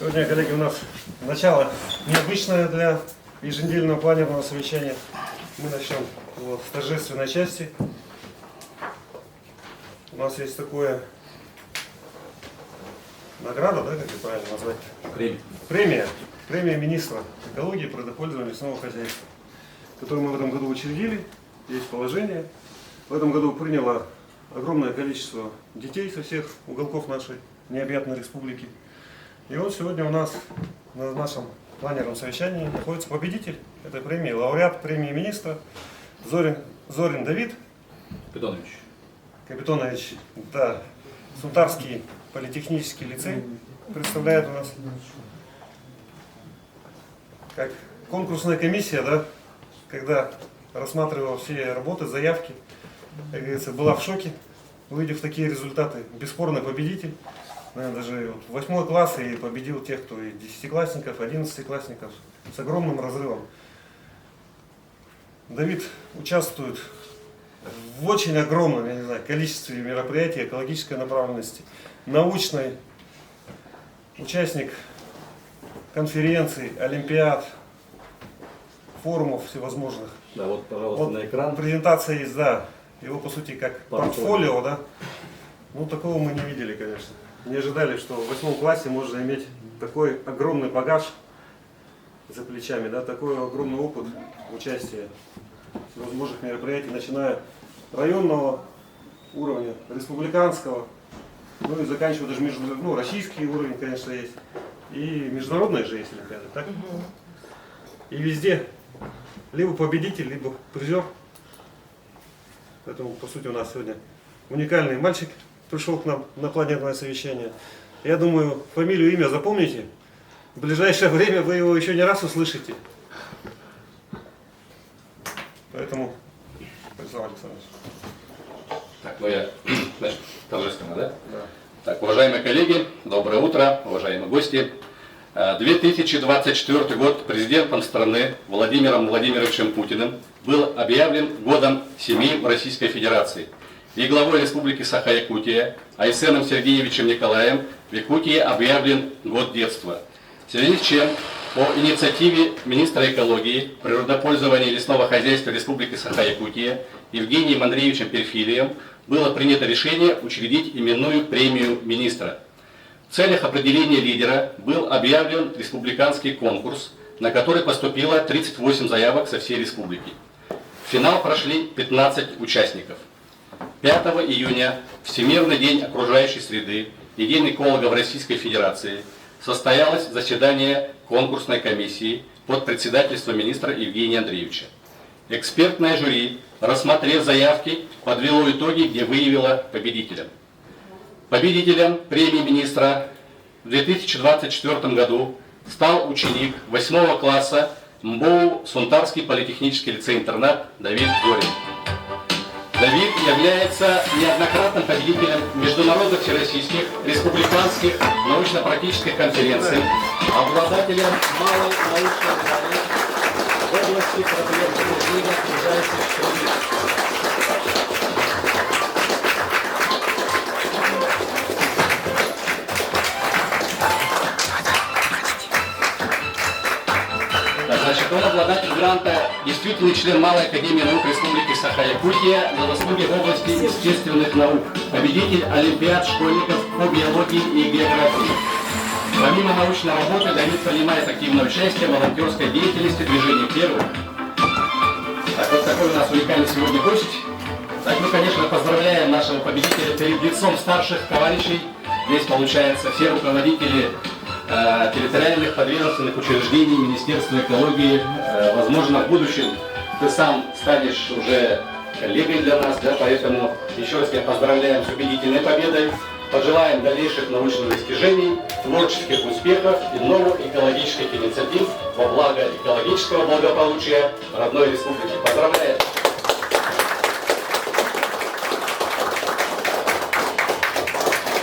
Сегодня, коллеги, у нас начало необычное для еженедельного планерного совещания. Мы начнем его с торжественной части. У нас есть такое награда, да, как это правильно назвать? Премия. Премия министра экологии, природопользования и лесного хозяйства, которую мы в этом году учредили. Есть положение. В этом году приняло огромное количество детей со всех уголков нашей необъятной республики. И вот сегодня у нас на нашем планерном совещании находится победитель этой премии, лауреат премии министра Зорин Давид Капитонович. Да, Сунтарский политехнический лицей представляет у нас. Как конкурсная комиссия, да, когда рассматривала все работы, заявки, как говорится, была в шоке, увидев такие результаты. Бесспорный победитель. Наверное, даже 8 класс и победил тех, кто и 10-классников, 11-классников с огромным разрывом. Давид участвует в очень огромном, я не знаю, количестве мероприятий экологической направленности, научной, участник конференций, олимпиад, форумов всевозможных. Да, вот, пожалуйста, вот на экран. Презентация есть, да, его по сути как портфолио, да. Ну, такого мы не видели, конечно. Не ожидали, что в 8 классе можно иметь такой огромный багаж за плечами, да, такой огромный опыт участия в всевозможных мероприятиях, начиная районного уровня, республиканского, ну и заканчивая даже российский уровень, конечно, есть. И международные же есть олимпиады, так? И везде либо победитель, либо призер. Поэтому, по сути, у нас сегодня уникальный мальчик пришел к нам на планерное совещание. Я думаю, фамилию, имя запомните. В ближайшее время вы его еще не раз услышите. Поэтому, Александр Александрович. Так, ну я, значит, торжественно, да? Да. Так, уважаемые коллеги, доброе утро, уважаемые гости. 2024 год президентом страны Владимиром Владимировичем Путиным был объявлен годом семьи в Российской Федерации. И главой Республики Саха-Якутия Айсеном Сергеевичем Николаем в Якутии объявлен год детства. В связи с чем по инициативе министра экологии, природопользования и лесного хозяйства Республики Саха-Якутия Евгением Андреевичем Перфилием было принято решение учредить именную премию министра. В целях определения лидера был объявлен республиканский конкурс, на который поступило 38 заявок со всей республики. В финал прошли 15 участников. 5 июня, Всемирный день окружающей среды и День эколога в Российской Федерации, состоялось заседание конкурсной комиссии под председательством министра Евгения Андреевича. Экспертное жюри, рассмотрев заявки, подвело итоги, где выявило победителя. Победителем премии министра в 2024 году стал ученик 8 класса МБОУ Сунтарский политехнический лицей-интернат Давид Зорин. Давид является неоднократным победителем международных, всероссийских, республиканских научно-практических конференций, обладателем малой научной медали в области проблем окружающей среды. Значит, он обладатель гранта, действительный член Малой академии наук Республики Саха-Якутия за заслуги в области естественных наук, победитель олимпиад школьников по биологии и географии. Помимо научной работы, Давид принимает активное участие в волонтерской деятельности движения «Первых». Так, вот такой у нас уникальный сегодня гость. Так, мы, конечно, поздравляем нашего победителя перед лицом старших товарищей. Здесь, получается, все руководители территориальных подведомственных учреждений Министерства экологии. Возможно, в будущем ты сам станешь уже коллегой для нас, да, поэтому еще раз тебя поздравляем с убедительной победой, пожелаем дальнейших научных достижений, творческих успехов и новых экологических инициатив во благо экологического благополучия родной республики. Поздравляем!